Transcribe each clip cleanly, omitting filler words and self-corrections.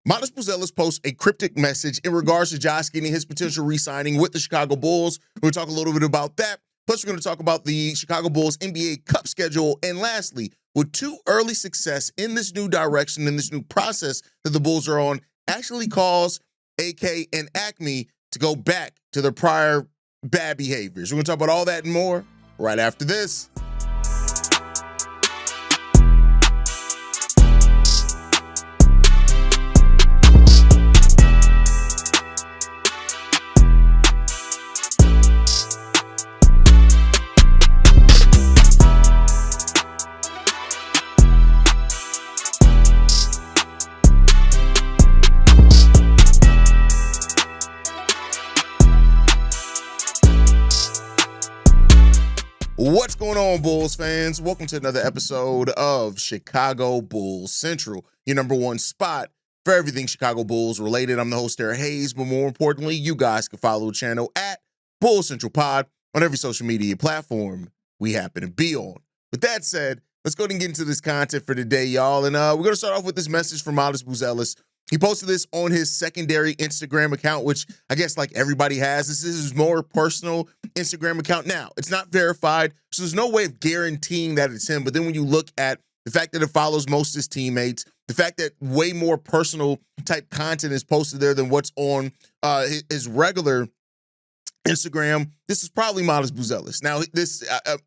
Modest Buzelis posts a cryptic message in regards to Josh Giddey, his potential re-signing with the Chicago Bulls. We're going to talk a little bit about that. Plus, we're going to talk about the Chicago Bulls NBA Cup schedule. And lastly, would too early success in this new direction, in this new process that the Bulls are on, actually cause AK and Acme to go back to their prior bad behaviors? We're going to talk about all that and more right after this. What's going on, Bulls fans? Welcome to another episode of Chicago Bulls Central, your number one spot for everything Chicago Bulls related. I'm the host, Eric Hayes, but more importantly, you guys can follow the channel at Bulls Central Pod on every social media platform we happen to be on. With that said, let's go ahead and get into this content for today, y'all. And we're going to start off with this message from Modest Buzelis. He posted this on his secondary Instagram account, which I guess like everybody has. This is his more personal Instagram account. Now, it's not verified, so there's no way of guaranteeing that it's him. But then when you look at the fact that it follows most of his teammates, the fact that way more personal type content is posted there than what's on his regular Instagram, this is probably Modest Buzelis. Now, this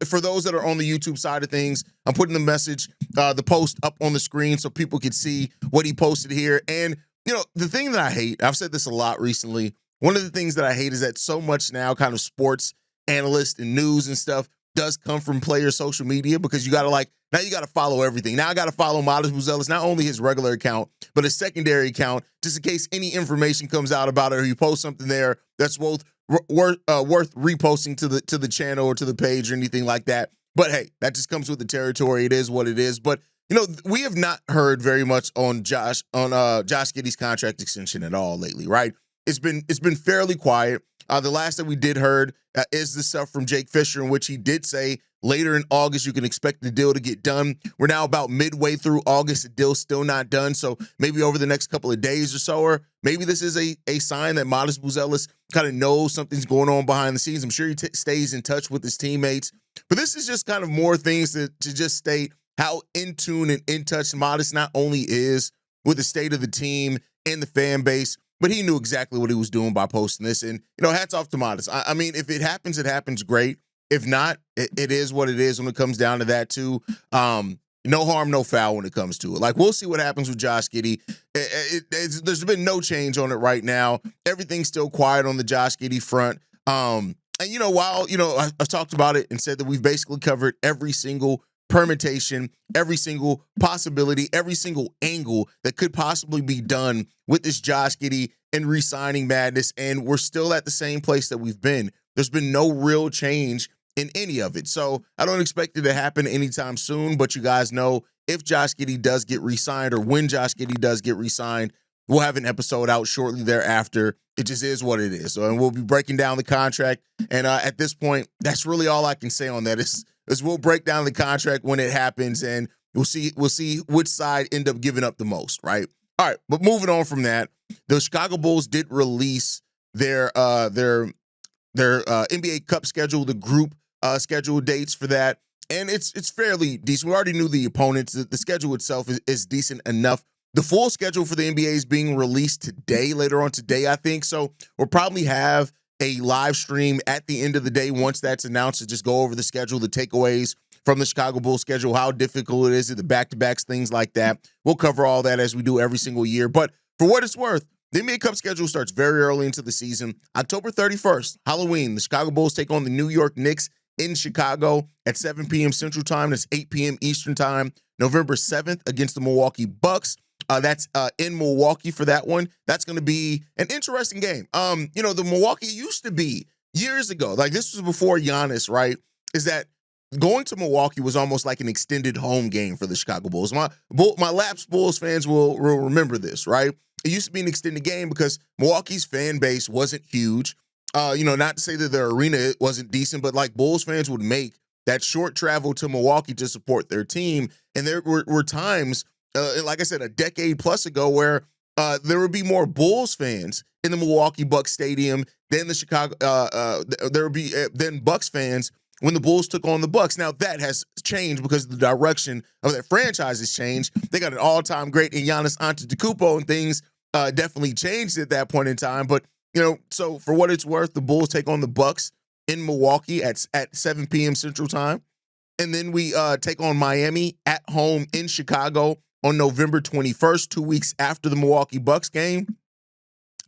for those that are on the YouTube side of things, I'm putting the message, the post up on the screen so people can see what he posted here. And, you know, the thing that I hate, I've said this a lot recently, one of the things that I hate is that so much now kind of sports analysts and news and stuff does come from player social media, because you got to now you got to follow everything. Now I got to follow Modest Buzelis, not only his regular account, but his secondary account, just in case any information comes out about it or you post something there that's worth reposting to the channel or to the page or anything like that. But hey, that just comes with the territory. It is what it is. But you know, we have not heard very much on Josh Giddey's contract extension at all lately, right? It's been fairly quiet. The last that we did heard is the stuff from Jake Fisher, in which he did say later in August you can expect the deal to get done. We're now about midway through August. The deal's still not done. So maybe over the next couple of days or so, or maybe this is a sign that Modest Buzelis kind of knows something's going on behind the scenes. I'm sure he stays in touch with his teammates. But this is just kind of more things to just state how in tune and in touch Modest not only is with the state of the team and the fan base, but he knew exactly what he was doing by posting this. And, you know, hats off to Modest. I mean, if it happens, great. If not, it is what it is when it comes down to that, too. No harm, no foul when it comes to it. Like, we'll see what happens with Josh Giddey. There's been no change on it right now. Everything's still quiet on the Josh Giddey front. And, you know, while, you know, I've talked about it and said that we've basically covered every single permutation, every single possibility, every single angle that could possibly be done with this Josh Giddey and re-signing madness, and we're still at the same place that we've been. There's been no real change in any of it. So I don't expect it to happen anytime soon, but you guys know if Josh Giddey does get re-signed, or when Josh Giddey does get re-signed, we'll have an episode out shortly thereafter. It just is what it is. So, and we'll be breaking down the contract. And at this point, that's really all I can say on that. Is we'll break down the contract when it happens, and we'll see which side end up giving up the most, right? All right, but moving on from that, the Chicago Bulls did release their NBA Cup schedule, the group schedule dates for that, and it's fairly decent. We already knew the opponents. The schedule itself is decent enough. The full schedule for the NBA is being released today, later on today, I think. So we'll probably have a live stream at the end of the day once that's announced to just go over the schedule, the takeaways from the Chicago Bulls schedule, how difficult it is, the back-to-backs, things like that. We'll cover all that as we do every single year. But for what it's worth, the NBA Cup schedule starts very early into the season. October 31st, Halloween, the Chicago Bulls take on the New York Knicks in Chicago at 7 p.m. Central Time. That's 8 p.m. Eastern Time. November 7th against the Milwaukee Bucks. That's in Milwaukee for that one. That's going to be an interesting game. You know, the Milwaukee used to be years ago, like this was before Giannis, right? Is that going to Milwaukee was almost like an extended home game for the Chicago Bulls. My lapsed Bulls fans will remember this, right? It used to be an extended game because Milwaukee's fan base wasn't huge. You know, not to say that their arena wasn't decent, but like Bulls fans would make that short travel to Milwaukee to support their team. And there were times, like I said, a decade plus ago where there would be more Bulls fans in the Milwaukee Bucks stadium than the Chicago. There would be than Bucks fans when the Bulls took on the Bucks. Now that has changed because the direction of that franchise has changed. They got an all-time great in Giannis Antetokounmpo, and things definitely changed at that point in time. But so for what it's worth, the Bulls take on the Bucks in Milwaukee at 7 p.m. Central Time, and then we take on Miami at home in Chicago on November 21st, 2 weeks after the Milwaukee Bucks game.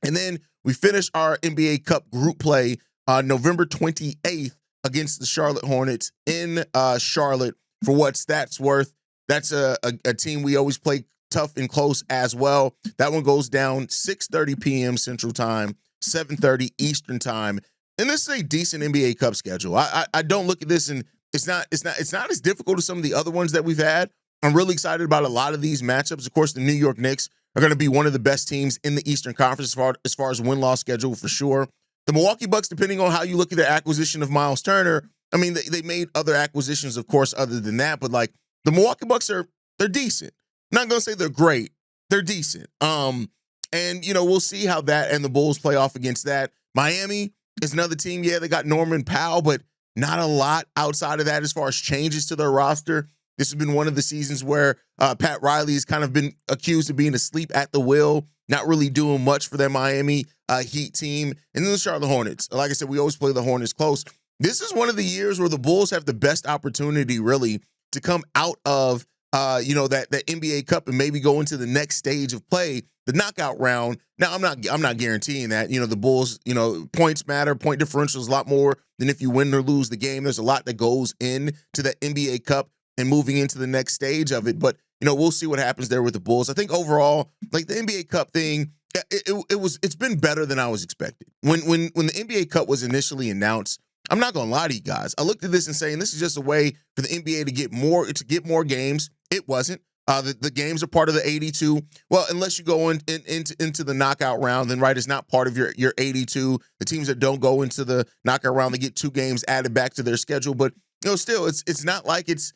And then we finish our NBA Cup group play November 28th against the Charlotte Hornets in Charlotte. For what that's worth, that's a team we always play tough and close as well. That one goes down 6:30 p.m. Central Time, 7:30 Eastern Time. And this is a decent NBA Cup schedule. I don't look at this and it's not as difficult as some of the other ones that we've had. I'm really excited about a lot of these matchups. Of course, the New York Knicks are going to be one of the best teams in the Eastern Conference as far as win-loss schedule for sure. The Milwaukee Bucks, depending on how you look at their acquisition of Miles Turner, I mean, they made other acquisitions, of course, other than that. But like the Milwaukee Bucks they're decent. I'm not going to say they're great. They're decent. And we'll see how that and the Bulls play off against that. Miami is another team. Yeah, they got Norman Powell, but not a lot outside of that as far as changes to their roster. This has been one of the seasons where Pat Riley has kind of been accused of being asleep at the wheel, not really doing much for their Miami Heat team. And then the Charlotte Hornets. Like I said, we always play the Hornets close. This is one of the years where the Bulls have the best opportunity, really, to come out of that NBA Cup and maybe go into the next stage of play, the knockout round. Now, I'm not guaranteeing that. The Bulls, points matter. Point differential is a lot more than if you win or lose the game. There's a lot that goes into the NBA Cup and moving into the next stage of it. But, we'll see what happens there with the Bulls. I think overall, like the NBA Cup thing, it's been better than I was expecting. When the NBA Cup was initially announced, I'm not going to lie to you guys, I looked at this and saying this is just a way for the NBA to get more games. It wasn't. The games are part of the 82. Well, unless you go into the knockout round, then right, it's not part of your 82. The teams that don't go into the knockout round, they get 2 games added back to their schedule. But still, it's not like it's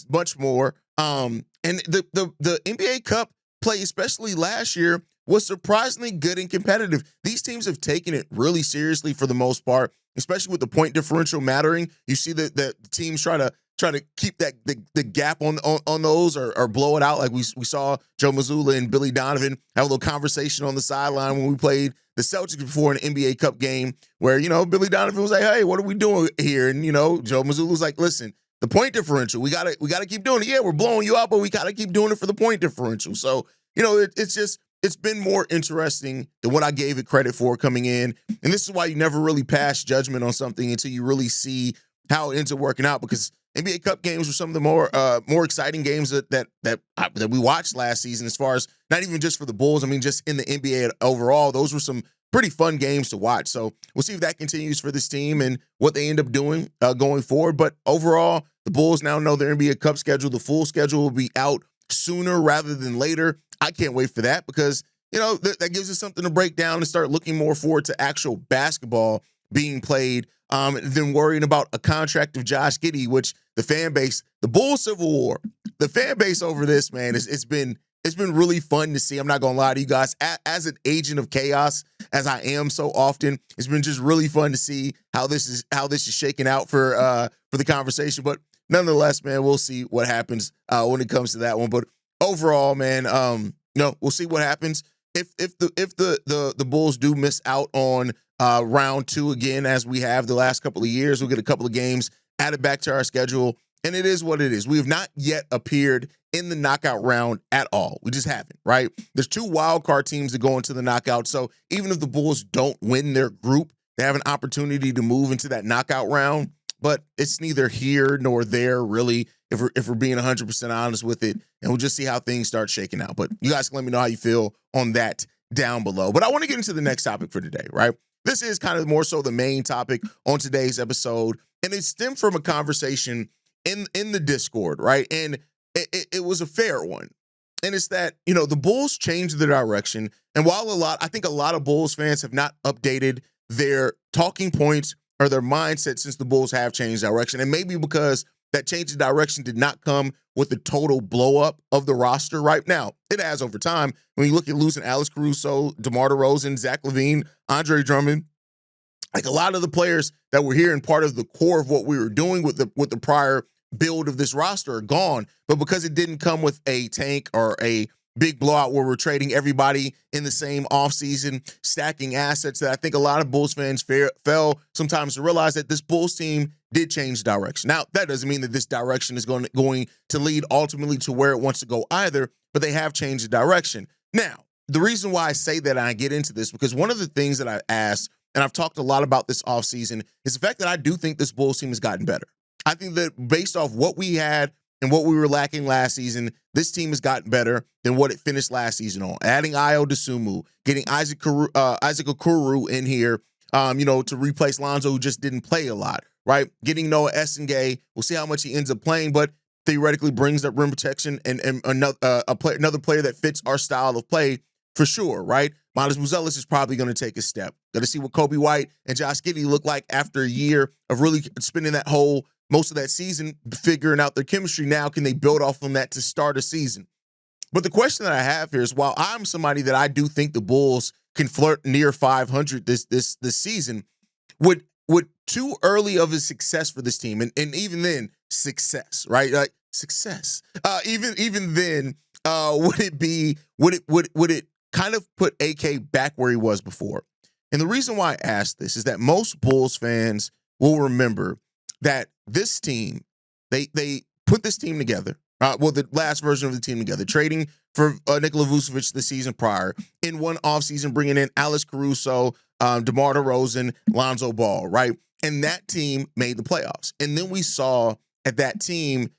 much more. And the NBA Cup play, especially last year, was surprisingly good and competitive. These teams have taken it really seriously for the most part, especially with the point differential mattering. You see that the teams try to keep that the gap on those or blow it out, like we saw Joe Mazzulla and Billy Donovan have a little conversation on the sideline when we played the Celtics before an NBA Cup game, where Billy Donovan was like, "Hey, what are we doing here?" And Joe Mazzulla was like, "Listen, the point differential, we gotta keep doing it. Yeah, we're blowing you out, but we gotta keep doing it for the point differential." So it's been more interesting than what I gave it credit for coming in. And this is why you never really pass judgment on something until you really see how it ends up working out, because NBA Cup games were some of the more exciting games that we watched last season, as far as not even just for the Bulls. I mean, just in the NBA overall, those were some pretty fun games to watch. So we'll see if that continues for this team and what they end up doing going forward. But overall, the Bulls now know their NBA Cup schedule. The full schedule will be out sooner rather than later. I can't wait for that, because that gives us something to break down and start looking more forward to actual basketball being played than worrying about a contract of Josh Giddey, which the fan base, the Bulls Civil War, the fan base over this, man, it's been really fun to see. I'm not gonna lie to you guys, as an agent of chaos, as I am so often, it's been just really fun to see how this is shaking out for the conversation. But nonetheless, man, we'll see what happens when it comes to that one. But overall, man, we'll see what happens if the Bulls do miss out on round 2 again, as we have the last couple of years. We'll get a couple of games added back to our schedule, and it is what it is. We have not yet appeared in the knockout round at all. We just haven't, right? There's 2 wild card teams that go into the knockout, so even if the Bulls don't win their group, they have an opportunity to move into that knockout round. But it's neither here nor there, really, if we're being 100% honest with it. And we'll just see how things start shaking out. But you guys can let me know how you feel on that down below. But I want to get into the next topic for today, right? This is kind of more so the main topic on today's episode. And it stemmed from a conversation in the Discord, right? And it was a fair one. And it's that, the Bulls changed their direction. And while I think a lot of Bulls fans have not updated their talking points or their mindset since the Bulls have changed direction. And maybe because that change of direction did not come with the total blow up of the roster right now. It has over time. When you look at losing Alex Caruso, DeMar DeRozan, Zach LaVine, Andre Drummond, like a lot of the players that were here and part of the core of what we were doing with the prior build of this roster are gone. But because it didn't come with a tank or a big blowout where we're trading everybody in the same offseason, stacking assets, that I think a lot of Bulls fans fail sometimes to realize that this Bulls team did change direction. Now, that doesn't mean that this direction is going to lead ultimately to where it wants to go either, but they have changed the direction. Now, the reason why I say that and I get into this, because one of the things that I asked, and I've talked a lot about this offseason, is the fact that I do think this Bulls team has gotten better. I think that based off what we had and what we were lacking last season, this team has gotten better than what it finished last season on. Adding Ayo Dosunmu, getting Isaac Okoro in here, to replace Lonzo, who just didn't play a lot, right? Getting Noa Essengue, we'll see how much he ends up playing, but theoretically brings up rim protection and another player that fits our style of play for sure, right? Buzelis is probably going to take a step. Got to see what Coby White and Josh Giddey look like after a year of really spending most of that season figuring out their chemistry. Now, can they build off from that to start a season? But the question that I have here is, while I'm somebody that I do think the Bulls can flirt near 500 this season, would too early of a success for this team, and even then, success, right? Like success. Even then, would it kind of put AK back where he was before? And the reason why I ask this is that most Bulls fans will remember that this team, they put this team together. The last version of the team together, trading for Nikola Vucevic the season prior, in one offseason, bringing in Alex Caruso, DeMar DeRozan, Lonzo Ball, right? And that team made the playoffs. And then we saw at that team,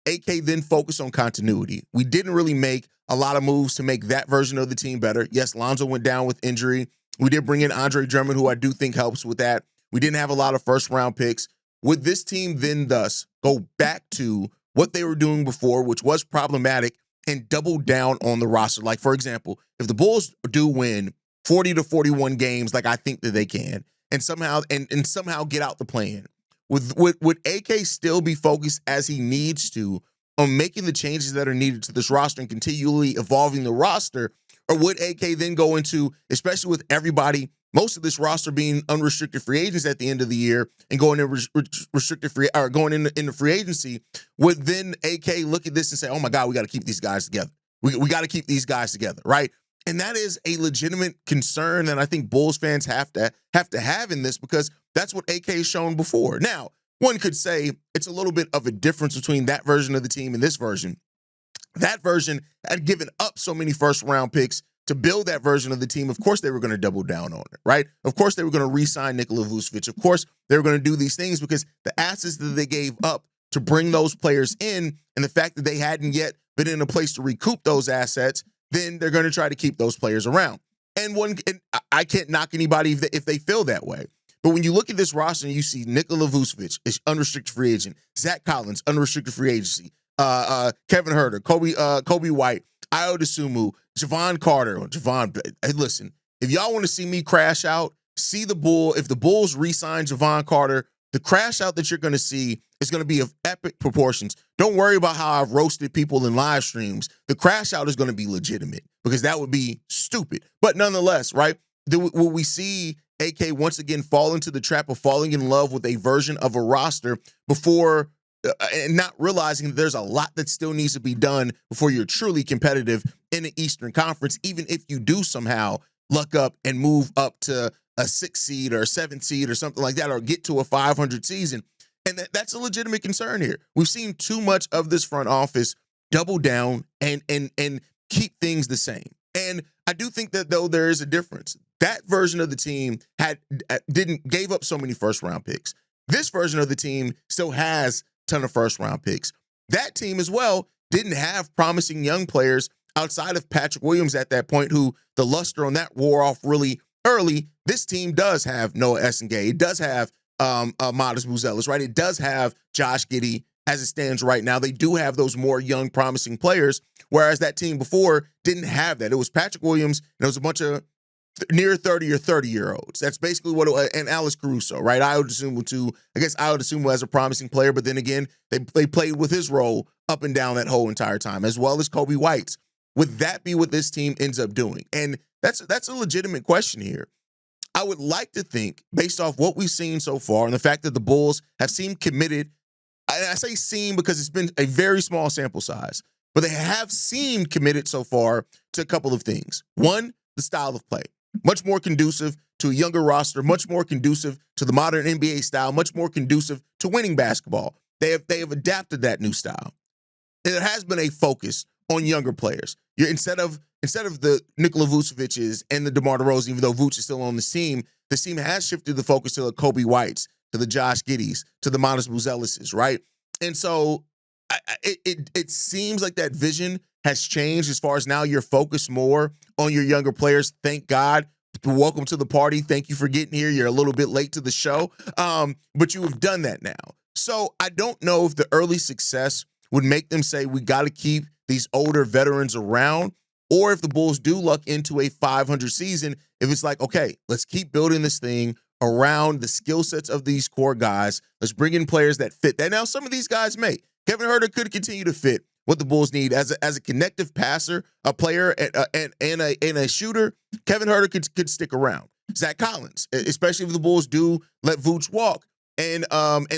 AK then focused on continuity. We didn't really make a lot of moves to make that version of the team better. Yes, Lonzo went down with injury. We did bring in Andre Drummond, who I do think helps with that. We didn't have a lot of first-round picks. Would this team then thus go back to what they were doing before, which was problematic, and double down on the roster? Like, for example, if the Bulls do win 40 to 41 games, like I think that they can, and somehow get out the play-in, would AK still be focused as he needs to on making the changes that are needed to this roster and continually evolving the roster? Or would AK then go into, especially with everybody, most of this roster being unrestricted free agents at the end of the year and going in restricted free or going into free agency, would then AK look at this and say, "Oh my God, we got to keep these guys together. We got to keep these guys together," right? And that is a legitimate concern that I think Bulls fans have to have in this, because that's what AK has shown before. Now, one could say it's a little bit of a difference between that version of the team and this version. That version had given up so many first-round picks to build that version of the team. Of course, they were going to double down on it, right? Of course, they were going to re-sign Nikola Vucevic. Of course, they were going to do these things because the assets that they gave up to bring those players in, and the fact that they hadn't yet been in a place to recoup those assets, then they're going to try to keep those players around. And I can't knock anybody if they feel that way. But when you look at this roster and you see Nikola Vucevic is unrestricted free agent, Zach Collins, unrestricted free agency, Kevin Huerter, Coby White, Ayo Dosunmu, Javon Carter. Hey, listen, if y'all want to see me crash out, see the Bull. If the Bulls re-sign Javon Carter, the crash out that you're going to see is going to be of epic proportions. Don't worry about how I've roasted people in live streams. The crash out is going to be legitimate, because that would be stupid. But nonetheless, right? Will we see AK once again fall into the trap of falling in love with a version of a roster before and not realizing that there's a lot that still needs to be done before you're truly competitive in the Eastern Conference, even if you do somehow luck up and move up to a 6 seed or a 7 seed or something like that, or get to a 500 season. And that's a legitimate concern here. We've seen too much of this front office double down and keep things the same. And I do think that, though, there is a difference. That version of the team gave up so many first-round picks. This version of the team still has a ton of first-round picks. That team as well didn't have promising young players outside of Patrick Williams at that point, who the luster on that wore off really early. This team does have Noa Essengue. It does have Modest Buzelis, right? It does have Josh Giddey as it stands right now. They do have those more young, promising players, whereas that team before didn't have that. It was Patrick Williams, and it was a bunch of near 30 or 30-year-olds. That's basically what and Alex Caruso, right? Ayo Dosunmu too. I guess Ayo Dosunmu as a promising player, but then again, they played with his role up and down that whole entire time, as well as Coby White. Would that be what this team ends up doing? And that's a legitimate question here. I would like to think, based off what we've seen so far and the fact that the Bulls have seemed committed, I say seem because it's been a very small sample size, but they have seemed committed so far to a couple of things. One, the style of play. Much more conducive to a younger roster, much more conducive to the modern NBA style, much more conducive to winning basketball. They have adapted that new style. And there has been a focus on younger players. Instead of the Nikola Vucevic's and the DeMar DeRozan, even though Vuce is still on the team has shifted the focus to the Coby Whites, to the Josh Giddeys, to the Buzelis, right? And so it seems like that vision has changed as far as now you're focused more on your younger players. Thank God. Welcome to the party. Thank you for getting here. You're a little bit late to the show, but you have done that now. So I don't know if the early success would make them say we got to keep these older veterans around, or if the Bulls do luck into a 500 season, if it's like, okay, let's keep building this thing around the skill sets of these core guys. Let's bring in players that fit that. Now, some of these guys may. Kevin Huerter could continue to fit what the Bulls need as a connective passer, a player, and a shooter. Kevin Huerter could stick around. Zach Collins, especially if the Bulls do let Vooch walk, and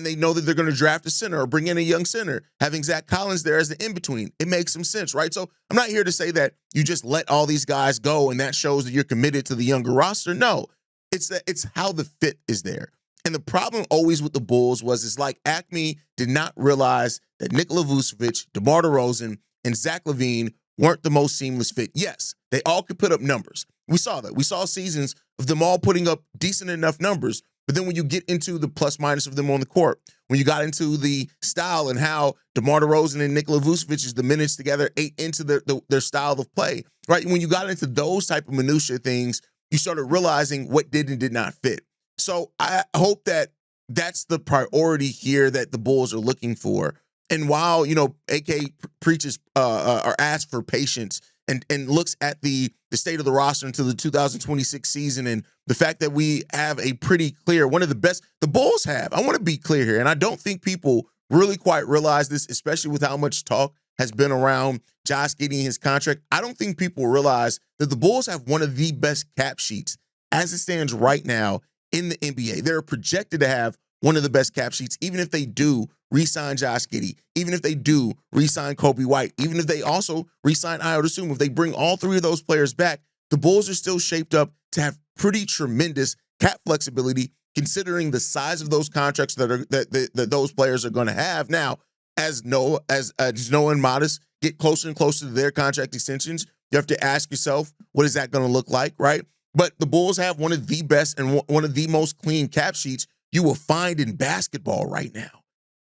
they know that they're going to draft a center or bring in a young center, having Zach Collins there as the in-between, it makes some sense, right? So I'm not here to say that you just let all these guys go and that shows that you're committed to the younger roster. No, it's how the fit is there. And the problem always with the Bulls is like Acme did not realize that Nikola Vucevic, DeMar DeRozan, and Zach LaVine weren't the most seamless fit. Yes, they all could put up numbers. We saw that. We saw seasons of them all putting up decent enough numbers. But then when you get into the plus minus of them on the court, when you got into the style and how DeMar DeRozan and Nikola Vucevic, the minutes together ate into their style of play, right? When you got into those type of minutia things, you started realizing what did and did not fit. So I hope that that's the priority here that the Bulls are looking for. And while, AK preaches or asks for patience and looks at the state of the roster into the 2026 season and the fact that we have a pretty clear, one of the best, the Bulls have, I want to be clear here, and I don't think people really quite realize this, especially with how much talk has been around Josh Giddey and his contract. I don't think people realize that the Bulls have one of the best cap sheets as it stands right now in the NBA. They're projected to have one of the best cap sheets, even if they do re-sign Josh Giddey, even if they do re-sign Coby White, even if they also re-sign Ayo Dosunmu. If they bring all three of those players back, the Bulls are still shaped up to have pretty tremendous cap flexibility, considering the size of those contracts that those players are going to have. Now, as Noah and Modest get closer and closer to their contract extensions, you have to ask yourself, what is that going to look like, right? But the Bulls have one of the best and one of the most clean cap sheets you will find in basketball right now.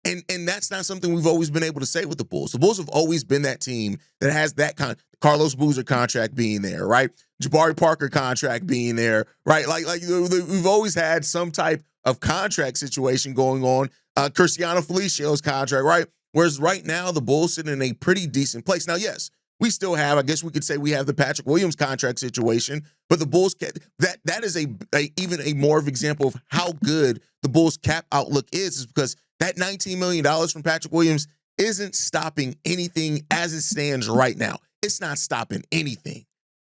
And that's not something we've always been able to say with the Bulls. The Bulls have always been that team that has that Carlos Boozer contract being there, right? Jabari Parker contract being there, right? Like we've always had some type of contract situation going on. Cristiano Felicio's contract, right? Whereas right now the Bulls sit in a pretty decent place. Now, yes, we still have, I guess we could say we have the Patrick Williams contract situation, but the Bulls, that is even a more of example of how good the Bulls cap outlook is because that $19 million from Patrick Williams isn't stopping anything as it stands right now. It's not stopping anything.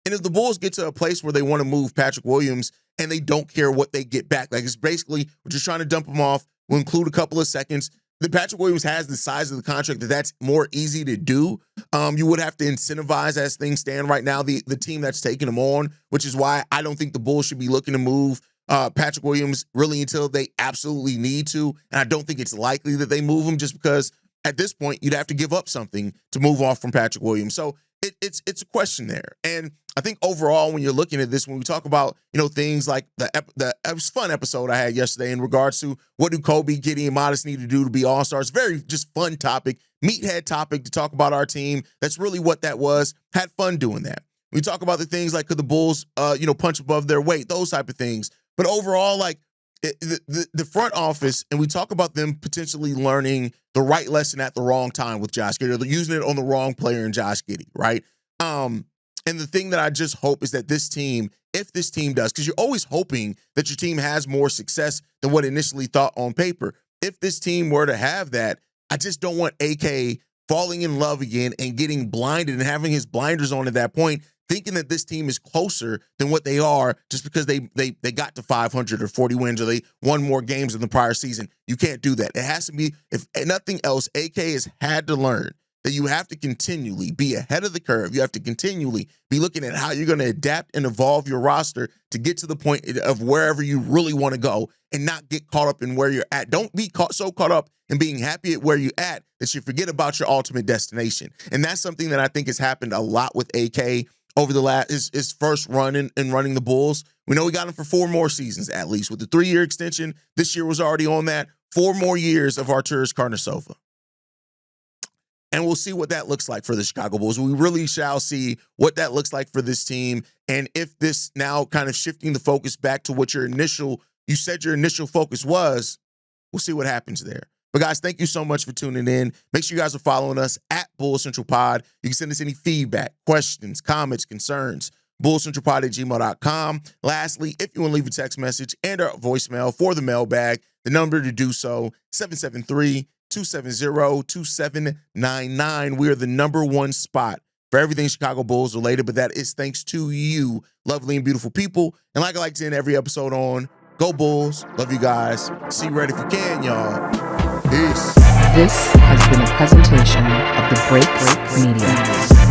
And if the Bulls get to a place where they want to move Patrick Williams and they don't care what they get back, like it's basically, we're just trying to dump him off, we'll include a couple of seconds. The Patrick Williams has the size of the contract that's more easy to do. You would have to incentivize as things stand right now, the team that's taking him on, which is why I don't think the Bulls should be looking to move Patrick Williams really until they absolutely need to. And I don't think it's likely that they move him just because at this point you'd have to give up something to move off from Patrick Williams. So it's a question there. And I think overall, when you're looking at this, when we talk about, things like it was a fun episode I had yesterday in regards to what do Coby, Giddey, and Modest need to do to be all-stars. Very just fun topic, meathead topic to talk about our team. That's really what that was. Had fun doing that. We talk about the things like could the Bulls, punch above their weight, those type of things. But overall, like the front office, and we talk about them potentially learning the right lesson at the wrong time with Josh Giddey. They're using it on the wrong player in Josh Giddey, right? And the thing that I just hope is that this team, if this team does, because you're always hoping that your team has more success than what initially thought on paper. If this team were to have that, I just don't want AK falling in love again and getting blinded and having his blinders on at that point, thinking that this team is closer than what they are just because they got to 500 or 40 wins or they won more games than the prior season. You can't do that. It has to be, if nothing else, AK has had to learn that you have to continually be ahead of the curve. You have to continually be looking at how you're going to adapt and evolve your roster to get to the point of wherever you really want to go and not get caught up in where you're at. Don't be so caught up in being happy at where you're at that you forget about your ultimate destination. And that's something that I think has happened a lot with AK over the last his first run in running the Bulls. We know we got him for 4 more seasons at least. With the 3-year extension, this year was already on that. 4 more years of Arturas Karnisovas. And we'll see what that looks like for the Chicago Bulls. We really shall see what that looks like for this team. And if this now kind of shifting the focus back to what you said your initial focus was, we'll see what happens there. But guys, thank you so much for tuning in. Make sure you guys are following us at Bulls Central Pod. You can send us any feedback, questions, comments, concerns, bullscentralpod@gmail.com. Lastly, if you want to leave a text message and a voicemail for the mailbag, the number to do so, 773-270-2799. We are the #1 spot for everything Chicago Bulls related, but that is thanks to you, lovely and beautiful people. And like I like to end every episode on, go Bulls. Love you guys. See red if you can, y'all. Peace. This has been a presentation of the Break Media.